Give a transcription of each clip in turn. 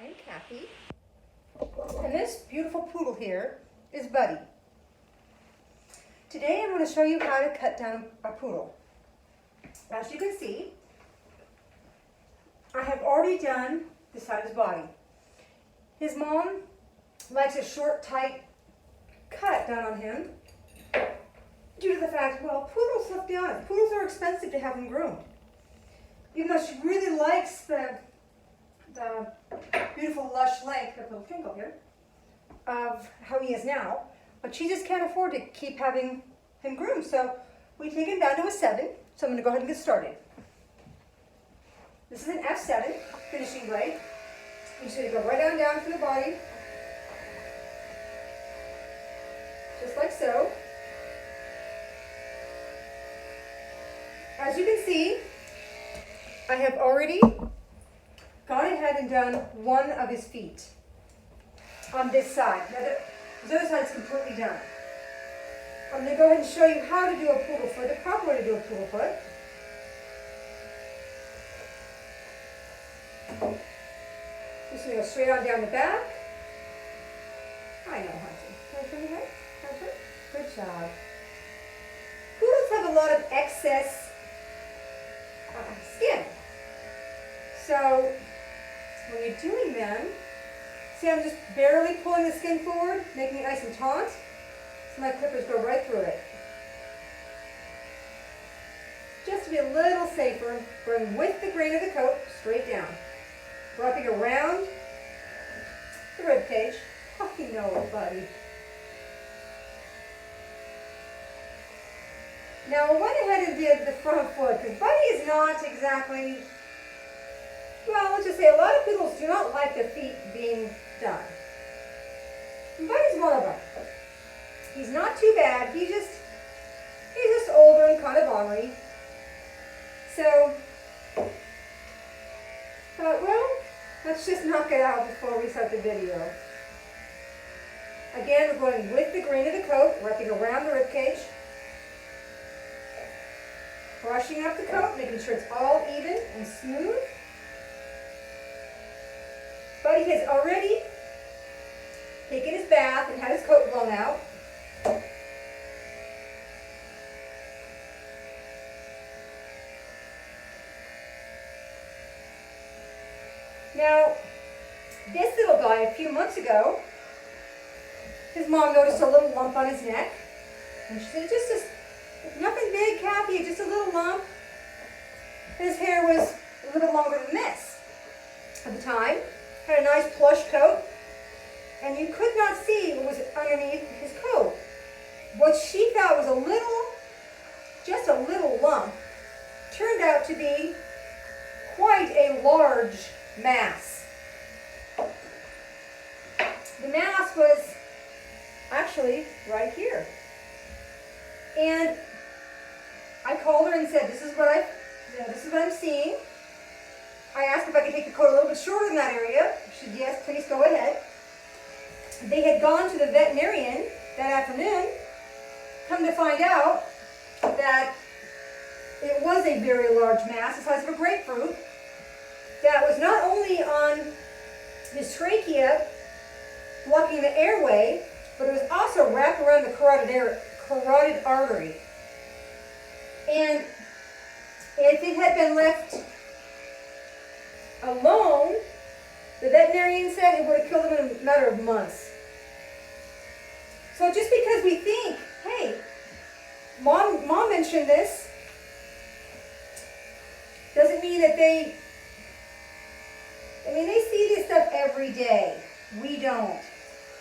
I'm Kathy, and this beautiful poodle here is Buddy. Today I'm going to show you how to cut down a poodle. As you can see, I have already done the side of his body. His mom likes a short, tight cut done on him due to the fact, well, poodles, let's be honest, poodles are expensive to have them groomed. Even though she really likes the beautiful lush length, that little twinkle here, of how he is now, but she just can't afford to keep having him groomed. So we take him down to a 7, so I'm going to go ahead and get started. This is an F7 finishing blade. You're just going to go right on down through the body, just like so. As you can see, I have already gone ahead and done one of his feet on this side. Now the other side is completely done. I'm going to go ahead and show you how to do a poodle foot, the proper way to do a poodle foot. Just going to go straight on down the back. I know, Hunter. Can I turn your head? Hunter? Good job. Poodles have a lot of excess skin. So when you're doing them, see, I'm just barely pulling the skin forward, making it nice and taut, so my clippers go right through it. Just to be a little safer, going with the grain of the coat straight down, wrapping around the rib cage. Oh, you know it, buddy. Now I went ahead and did the front foot, because Buddy is not exactly, well, let's just say a lot of poodles do not like their feet being done. And Buddy's one of them. He's not too bad. He's just older and kind of ornery. So, thought, well, let's just knock it out before we start the video. Again, we're going with the grain of the coat, wrapping around the rib cage. Brushing up the coat, making sure it's all even and smooth. Buddy has already taken his bath and had his coat blown out. Now, this little guy, a few months ago, his mom noticed a little lump on his neck. And she said, nothing big, Kathy, just a little lump. His hair was a little bit longer than this at the time. Had a nice plush coat, and you could not see what was underneath his coat. What she thought was just a little lump, turned out to be quite a large mass. The mass was actually right here. And I called her and said, this is what I'm seeing. I asked if I could take the coat a little bit shorter in that area. She said, yes, please go ahead. They had gone to the veterinarian that afternoon. Come to find out that it was a very large mass, the size of a grapefruit, that was not only on his trachea, blocking the airway, but it was also wrapped around the carotid artery. And if it had been left alone, the veterinarian said it would have killed him in a matter of months. So just because we think, hey, mom mentioned this, doesn't mean that they see this stuff every day. We don't.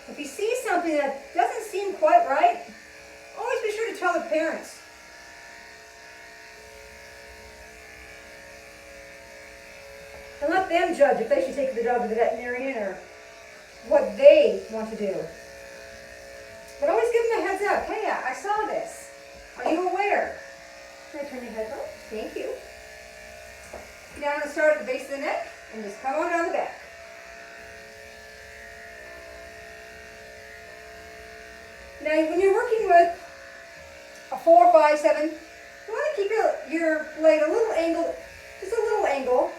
If you see something that doesn't seem quite right, always be sure to tell the parents. And let them judge if they should take the dog to the veterinarian or what they want to do. But always give them a heads up. Hey, I saw this. Are you aware? Can I turn your head up? Thank you. Now I'm going to start at the base of the neck and just come on down the back. Now, when you're working with a 4, 5, 7, you want to keep your blade a little angled, just a little angle.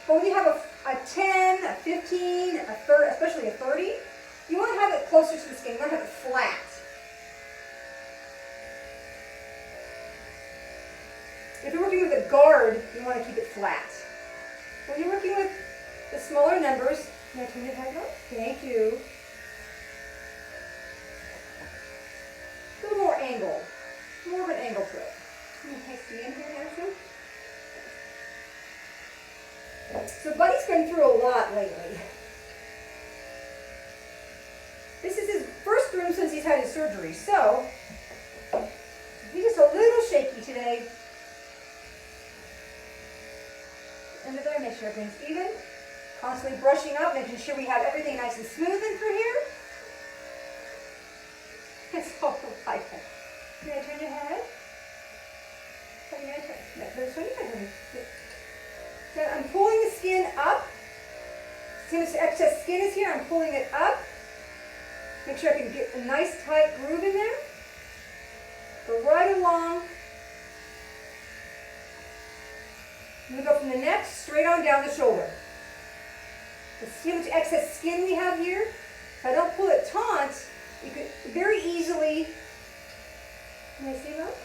But when you have a 10, a 15, a 30, especially a 30, you want to have it closer to the skin. You want to have it flat. If you're working with a guard, you want to keep it flat. When you're working with the smaller numbers, can I turn your head up? Thank you. A little more angle. More of an angle to it. Okay, stand here, Madison. So Buddy's been through a lot lately. This is his first groom since he's had his surgery, so he's just a little shaky today. Under there, make sure everything's even. Constantly brushing up, making sure we have everything nice and smooth in through here. It's all right. Can I turn your head? Turn your head. So I'm pulling the skin up. Since excess skin is here, I'm pulling it up. Make sure I can get a nice tight groove in there. Go right along. I'm going to go from the neck straight on down the shoulder. See how much excess skin we have here? If I don't pull it taut, you could very easily, can I see that?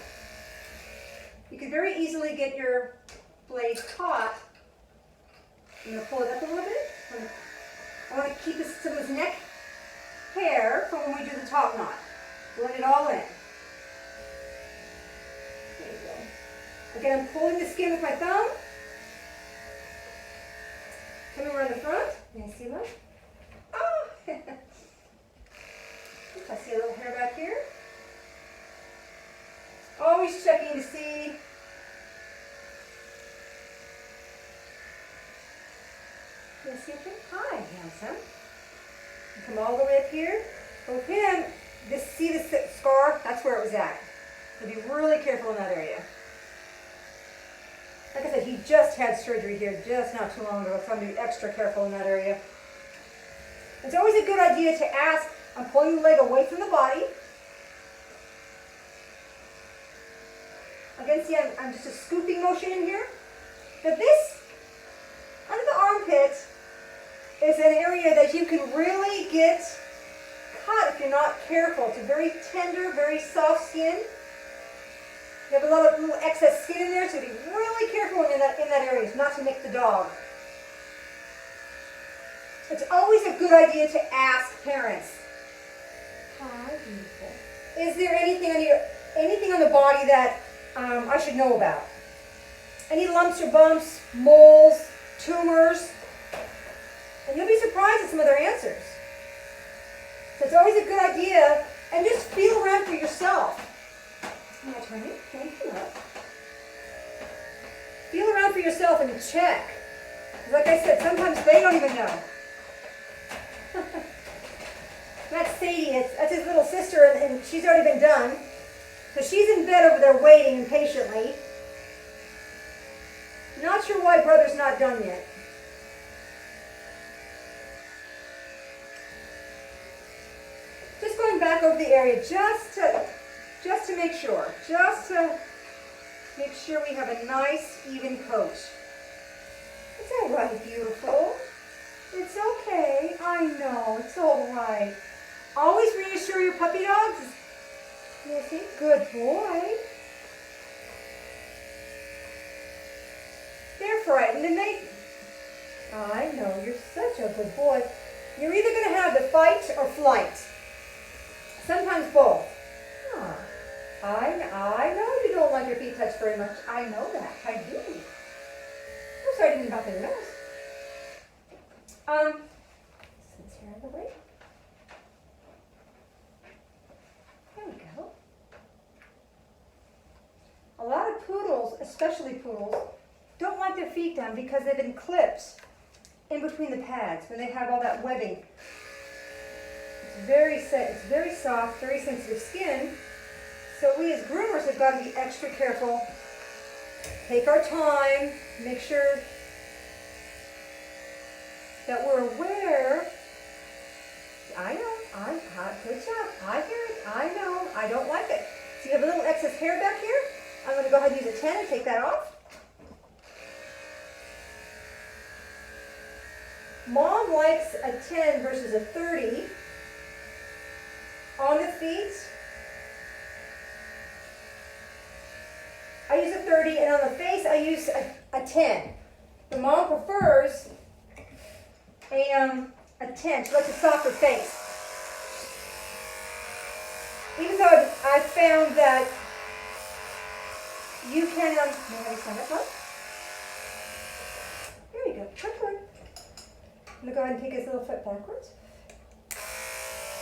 You could very easily get your blade caught. I'm going to pull it up a little bit. I want to keep some of this neck hair for when we do the top knot. Blend it all in. There you go. Again, I'm pulling the skin with my thumb. Coming around the front. Can you see that? Oh! I see a little hair back here. Always checking to see. Can you see him? Hi, handsome. Come all the way up here. With him, see the scar? That's where it was at. So be really careful in that area. Like I said, he just had surgery here just not too long ago, so I'm going to be extra careful in that area. It's always a good idea to ask, I'm pulling the leg away from the body. Again, see, I'm just a scooping motion in here. Now this, under the armpit, is an area that you can really get cut if you're not careful. It's a very tender, very soft skin. You have a lot of little excess skin in there, so be really careful in that area, not to nick the dog. It's always a good idea to ask parents, hi, beautiful. Is there anything on the body that I should know about? Any lumps or bumps, moles, tumors? And you'll be surprised at some of their answers. So it's always a good idea, and just feel around for yourself. Can I turn it? Thank you. Feel around for yourself and check. Like I said, sometimes they don't even know. That's Sadie. That's his little sister, and she's already been done. So she's in bed over there waiting impatiently. Not sure why brother's not done yet. Just going back over the area just to make sure. Just to make sure we have a nice, even coat. It's all right, beautiful. It's okay. I know. It's all right. Always reassure your puppy dogs. Yes, good boy. They're frightened and I know, you're such a good boy. You're either going to have the fight or flight. Sometimes both. Huh. I know you don't like your feet touched very much. I know that. I do. I'm sorry I didn't bump in your nose. Since you're out of the way. There we go. A lot of poodles, especially poodles, don't want their feet done because they've been clipped in between the pads when they have all that webbing. It's very soft, very sensitive skin. So we as groomers have got to be extra careful. Take our time, make sure that we're aware. I know, good job. I hear it, I know, I don't like it. So you have a little excess hair back here. I'm going to go ahead and use a 10 and take that off. Mom likes a 10 versus a 30 on the feet. I use a 30, and on the face I use a 10. The mom prefers a 10. She likes a softer face. Even though I found that you can, may I stand up, huh? There you go, good. I'm going to go ahead and take his little foot backwards.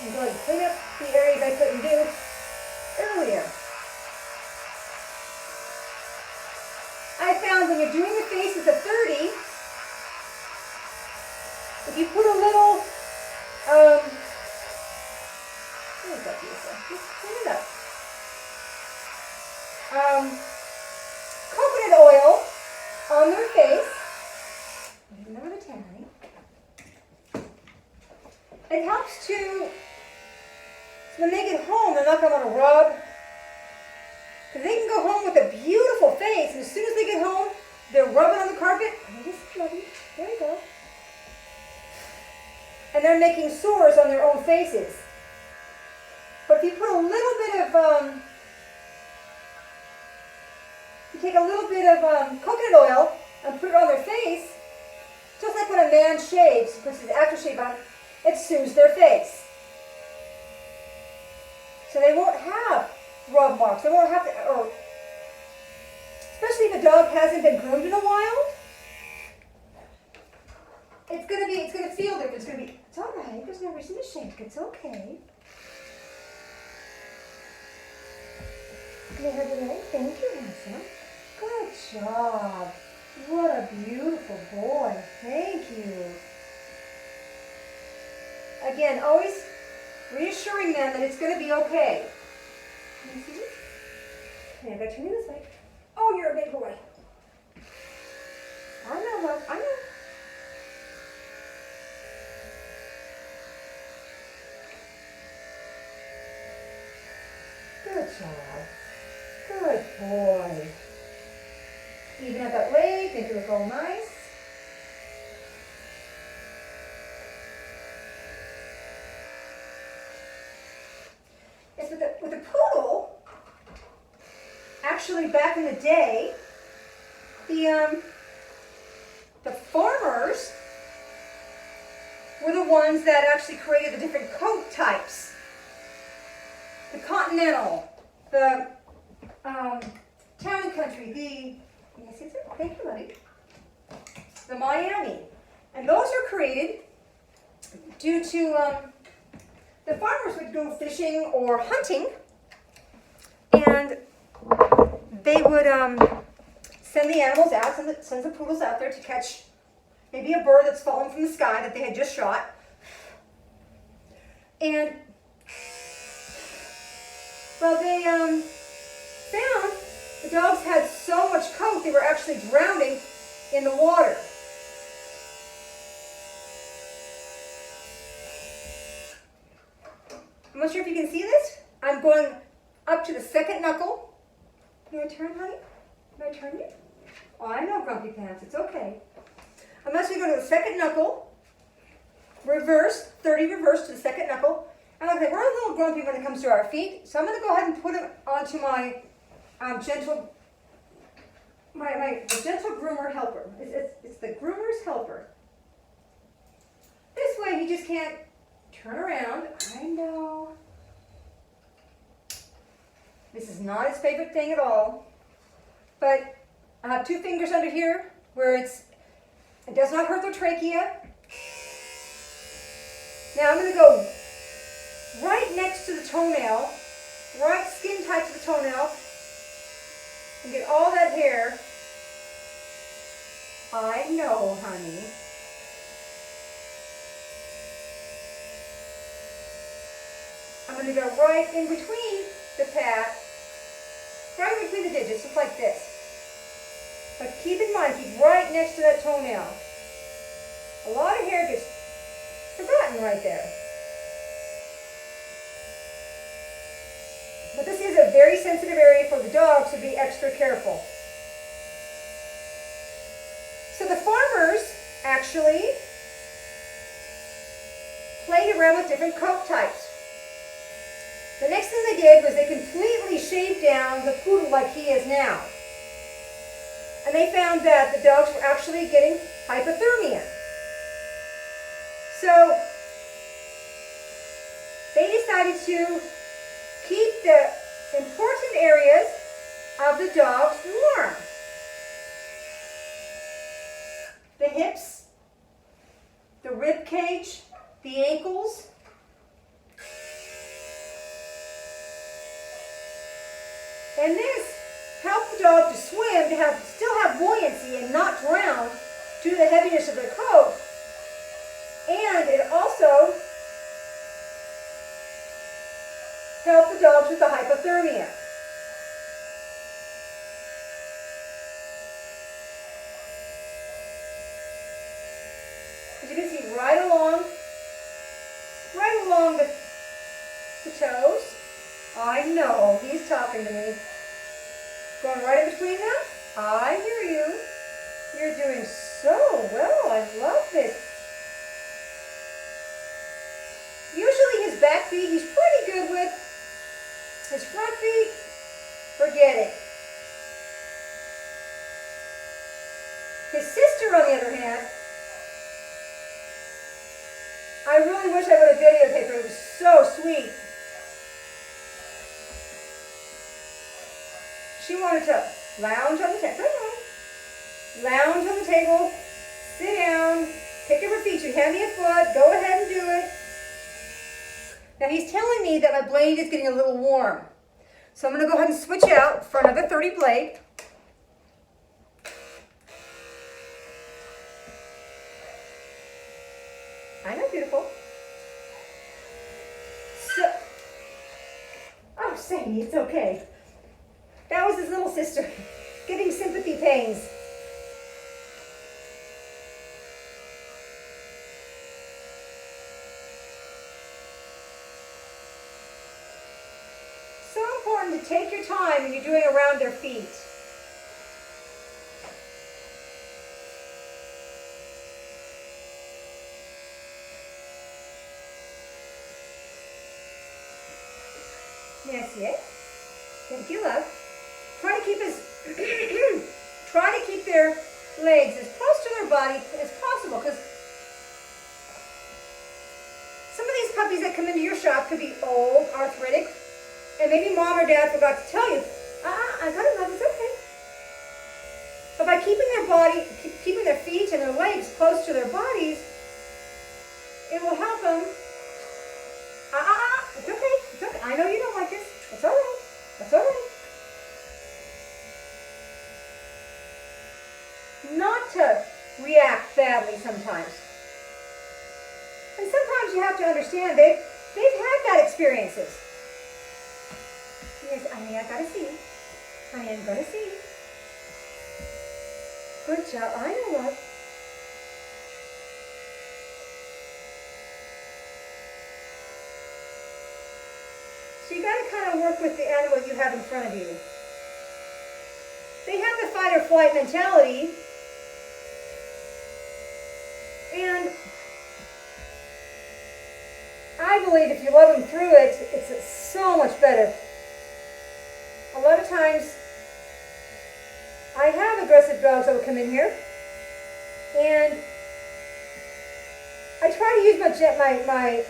And go ahead and clean up the areas I couldn't do earlier. I found when you're doing the faces of 30, if you put a little, there you go, Lisa. Just clean it up. Coconut oil on their face. Remember the tanning. It helps to, so when they get home, they're not going to want to rub. Because they can go home with a beautiful face, and as soon as they get home, they're rubbing on the carpet. There you go. And they're making sores on their own faces. But if you put a little bit of, you take a little bit of coconut oil and put it on their face, just like when a man shaves, puts his aftershave on, it soothes their face. So they won't have rub marks. They won't have to, or especially if a dog hasn't been groomed in a while. It's gonna feel different. It's gonna be, it's all right. There's no reason to shake. It's okay. Can I have your leg? Thank you, Handsome. Good job. What a beautiful boy. Thank you. Again, always reassuring them that it's going to be okay. Can you see this? Okay, I gotta turn you this way. Oh, you're a big boy. I know, love. I know. Good job. Good boy. Even out that leg, make it look all nice. Yes, with the poodle, actually back in the day, the farmers were the ones that actually created the different coat types. The Continental, the Town and Country, thank you, buddy. The Miami. And those are created due to the farmers would go fishing or hunting, and they would send the animals out, send the poodles out there to catch maybe a bird that's fallen from the sky that they had just shot. And well, they found the dogs had so much coat they were actually drowning in the water. I'm not sure if you can see this. I'm going up to the second knuckle. Can I turn, honey? Can I turn you? Oh, I know, Grumpy Pants. It's okay. I'm actually going to the second knuckle. Reverse, 30 reverse to the second knuckle. And like I said, we're a little grumpy when it comes to our feet, so I'm going to go ahead and put it onto my gentle groomer helper. It's the groomer's helper. This way he just can't turn around. I know. This is not his favorite thing at all. But I have two fingers under here where it does not hurt the trachea. Now I'm going to go right next to the toenail, right skin tight to the toenail, and get all that hair. I know, honey. I'm going to go right in between the pad, right in between the digits, just like this. But keep in mind, keep right next to that toenail. A lot of hair gets forgotten right there. But this is a very sensitive area for the dog, so be extra careful. So the farmers actually played around with different coat types. The next thing they did was they completely shaved down the poodle like he is now. And they found that the dogs were actually getting hypothermia. So they decided to keep the important areas of the dogs warm. The hips, the rib cage, the ankles. And this helped the dog to swim, to still have buoyancy and not drown due to the heaviness of their coat. And it also helped the dogs with the hypothermia. As you can see, right along the toes. I know, he's talking to me. Going right in between them. I hear you. You're doing so well. I love this. Usually his back feet, he's pretty good with. His front feet, forget it. His sister, on the other hand, I really wish I would have videotaped her. It was so sweet. She wanted to lounge on the table. Lounge on the table, sit down, pick up her feet. You hand me a foot, go ahead and do it. Now he's telling me that my blade is getting a little warm. So I'm going to go ahead and switch out for another 30 blade. I know, beautiful. So, oh, Sadie, it's okay. That was his little sister getting sympathy pains. So important to take your time when you're doing around their feet. Yes, yes. Thank you, love. Try to keep their legs as close to their body as possible, because some of these puppies that come into your shop could be old, arthritic, and maybe mom or dad forgot to tell you, I got it, love, it's okay. But by keeping their feet and their legs close to their bodies, it will help them. It's okay, it's okay. I know you don't like this. It's all right. That's all right. Not to react badly sometimes. And sometimes you have to understand they've had bad experiences. Yes, honey, I gotta see. Honey, I'm gonna see. Good job. I know, love. So you gotta kind of work with the animal you have in front of you. They have the fight or flight mentality. And I believe if you love them through it, it's so much better. A lot of times, I have aggressive dogs that will come in here, and I try to use my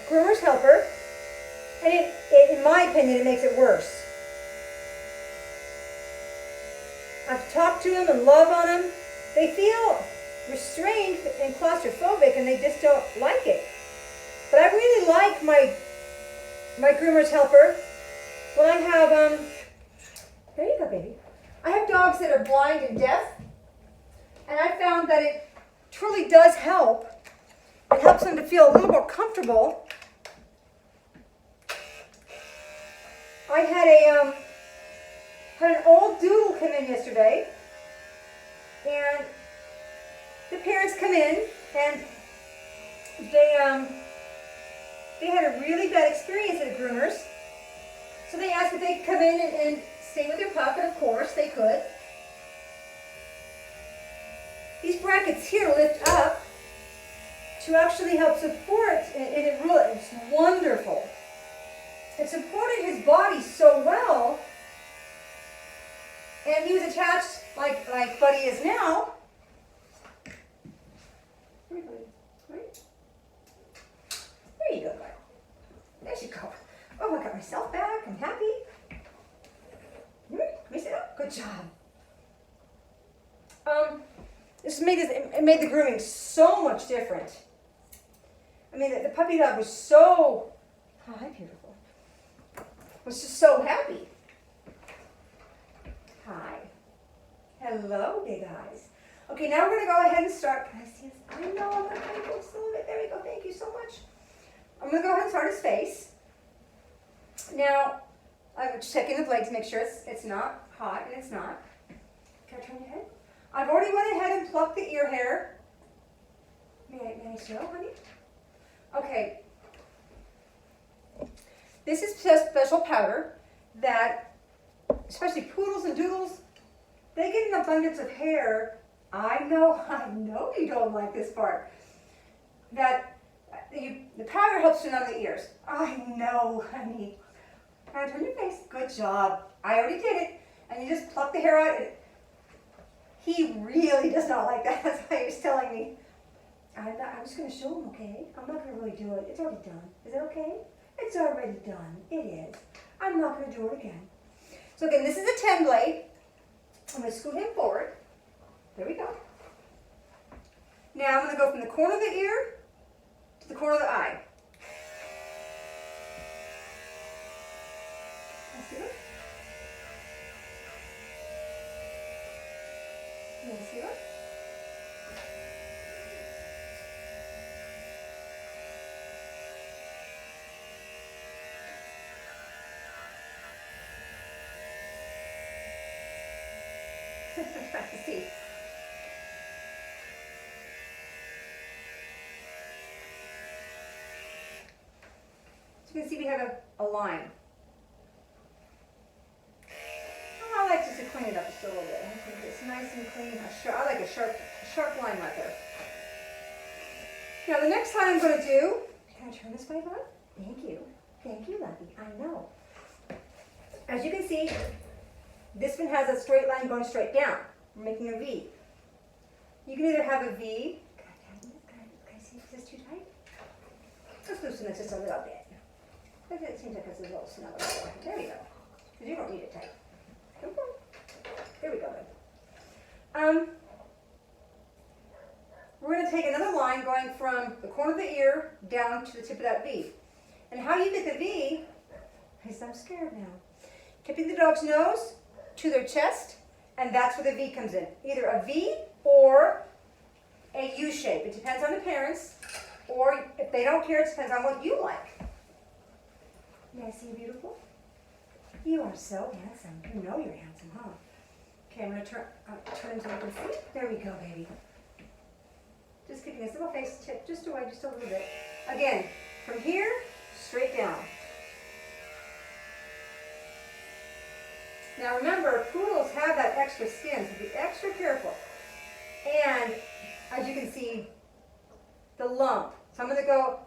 groomer's helper, and it, in my opinion, it makes it worse. I've talked to them and love on them. They feel restrained and claustrophobic, and they just don't like it. But I really like my groomer's helper when I have there you go, baby. I have dogs that are blind and deaf, and I found that it truly does help. It helps them to feel a little more comfortable. I had an old doodle come in yesterday, and the parents come in, and they had a really bad experience at a groomer's. So they asked if they could come in and stay with their pup, and of course they could. These brackets here lift up to actually help support, and it really, it's wonderful. It supported his body so well, and he was attached like Buddy is now. There you go, Buddy. There you go. Oh, I got myself back. I'm happy. Let me sit up. Good job. It made the grooming so much different. I mean, the puppy dog was so, hi, beautiful, was just so happy. Hi. Hello, big eyes. Okay, now we're going to go ahead and start. Can I see his? I know, I'm going to go just a little bit. There we go. Thank you so much. I'm going to go ahead and start his face. Now, I'm checking the blade to make sure it's not hot, and it's not. Can I turn your head? I've already went ahead and plucked the ear hair. May I show, honey? Okay. This is special powder that, especially poodles and doodles, they get an abundance of hair. I know you don't like this part. That the powder helps to numb the ears. I know, honey. Can I turn your face? Good job. I already did it. And you just pluck the hair out. He really does not like that. That's why he's telling me. I'm just going to show him, okay? I'm not going to really do it. It's already done. Is it okay? It's already done. It is. I'm not going to do it again. So again, this is a 10 blade. I'm going to scoot him forward. There we go. Now I'm going to go from the corner of the ear to the corner of the eye. Let's see it. Let's see it. See. So you can see we have a line. Oh, I like just to clean it up just a little bit. I think it's nice and clean. I like a sharp line right there. Now the next line I'm going to do, can I turn this way, Bud? Thank you. Thank you, Lucky. I know. As you can see, this one has a straight line going straight down. We're making a V. You can either have a V. Can I see? Is this too tight? Let's loosen this just a little bit. It seems like it's a little snug. There you go. Because you don't need it tight. Come on. There we go. We're going to take another line going from the corner of the ear down to the tip of that V. And how you get the V is, I'm scared now. Tipping the dog's nose to their chest, and that's where the V comes in. Either a V or a U shape. It depends on the parents, or if they don't care, it depends on what you like. May I see you, beautiful? You are so handsome. You know you're handsome, huh? Okay, I'm going to turn him so you can see. There we go, baby. Just keeping this little face tip just away, just a little bit. Again, from here, straight down. Now remember, poodles have that extra skin, so be extra careful. And as you can see, the lump. So I'm going to go,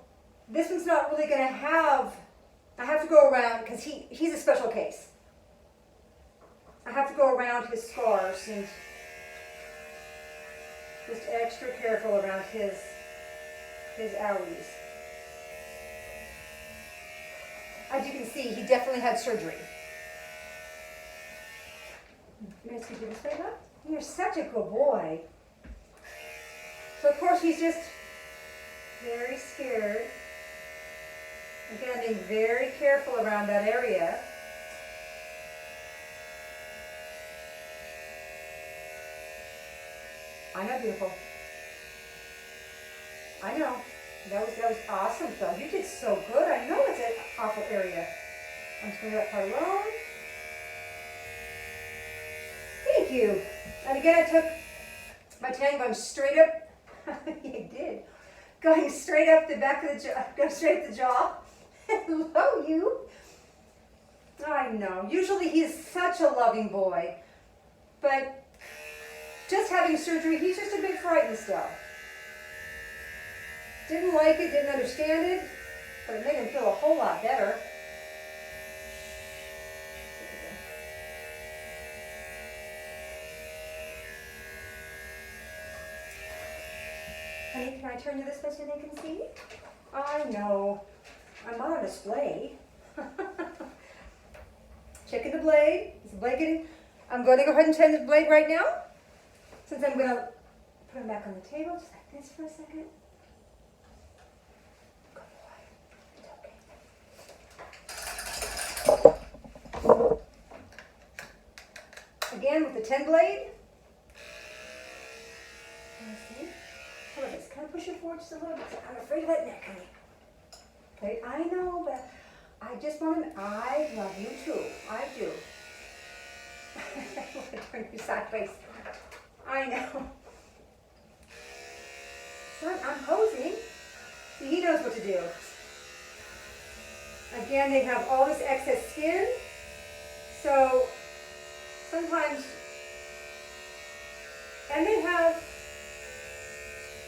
this one's not really going to have, I have to go around, because he's a special case. I have to go around his scars and just extra careful around his owies. As you can see, he definitely had surgery. Miss, could you just say that? You're such a good boy. So of course he's just very scared. Again, being very careful around that area. I know, beautiful. I know. That was awesome, though. You did so good. I know it's an awful area. I'm just going to let that part alone. Thank you. And again, I took my tan going straight up. You did. Going straight up the back of the jaw. Go straight up the jaw. Hello, you. I know. Usually he's such a loving boy. But just having surgery, he's just a bit frightened still. Didn't like it, didn't understand it, but it made him feel a whole lot better. Honey, can I turn you this way so they can see? I know. I'm on display. Checking the blade. Is the blade getting... I'm going to go ahead and turn the blade right now. Since I'm going to put him back on the table, just like this for a second. Good boy. Again with the 10 blade. See? Hold on, just kind of push it forward just a little bit. I'm afraid of that neck, honey. Okay, I know, but I just want to, I love you too. I do. I want to turn you sideways. I know. Son, I'm posing. See, he knows what to do. Again, they have all this excess skin. So, sometimes, and they have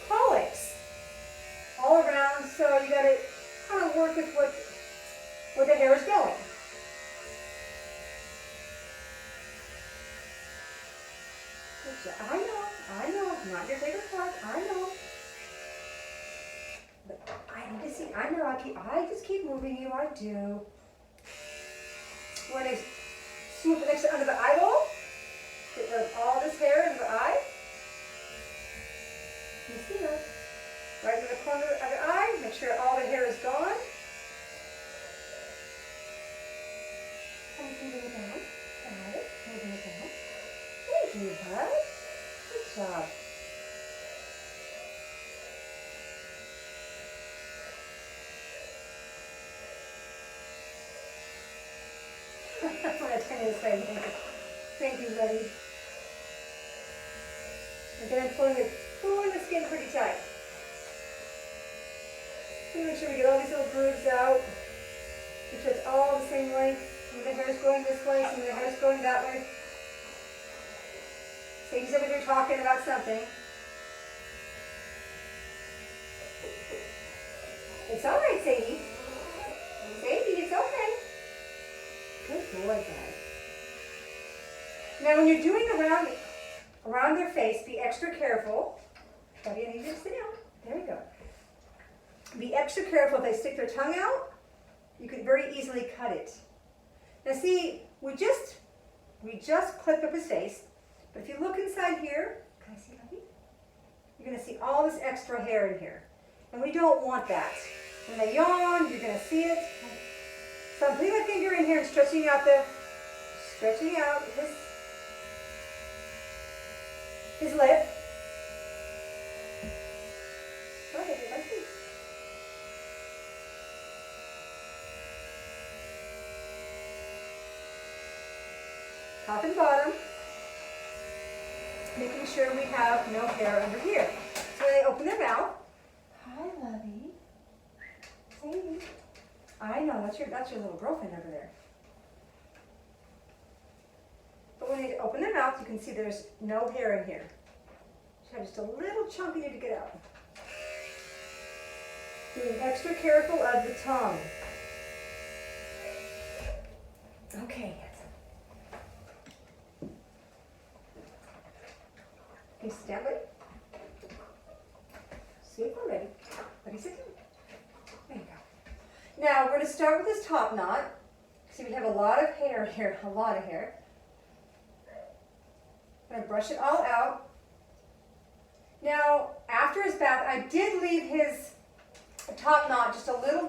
colics all around, so you gotta kind of work with where the hair is going. I know, not your favorite part, I know. But I need to see, I know, I just keep moving you, I do. When I swoop it next to under the eyeball, get rid of all this hair in the eye. You see that? Right in the corner of the eye, make sure all the hair is gone. And moving it down. Got it. Moving it down. Thank you, bud. Good job. I'm going to turn it this way. Thank you, buddy. Again, I'm pulling the skin pretty tight. Make sure we get all these little grooves out. Make sure it's all the same length. Some of the hair is going this way, some of the hair is going that way. Same as if we were talking about something. It's all right, Sadie. Sadie, it's okay. Good boy, guys. Now, when you're doing around their face, be extra careful. Buddy, I need you to sit down. There we go. Be extra careful. If they stick their tongue out, you can very easily cut it. Now see, we just clipped up his face, but if you look inside here, can I see, Lovey? You're going to see all this extra hair in here. And we don't want that. When they yawn, you're going to see it. So I'm putting my finger in here and stretching out his lip. Okay, let's see. Top and bottom, making sure we have no hair under here. So when they open their mouth, hi, Lovey. Sadie. I know, that's your little girlfriend over there. But when they open their mouth, you can see there's no hair in here. Just a little chunk you need to get out. Being extra careful of the tongue. Okay. Can you sit down, buddy? Sit down, buddy. Buddy, sit down. There you go. Now, we're going to start with this top knot. See, we have a lot of hair here, a lot of hair. I'm going to brush it all out. Now, after his bath, I did leave his top knot just a little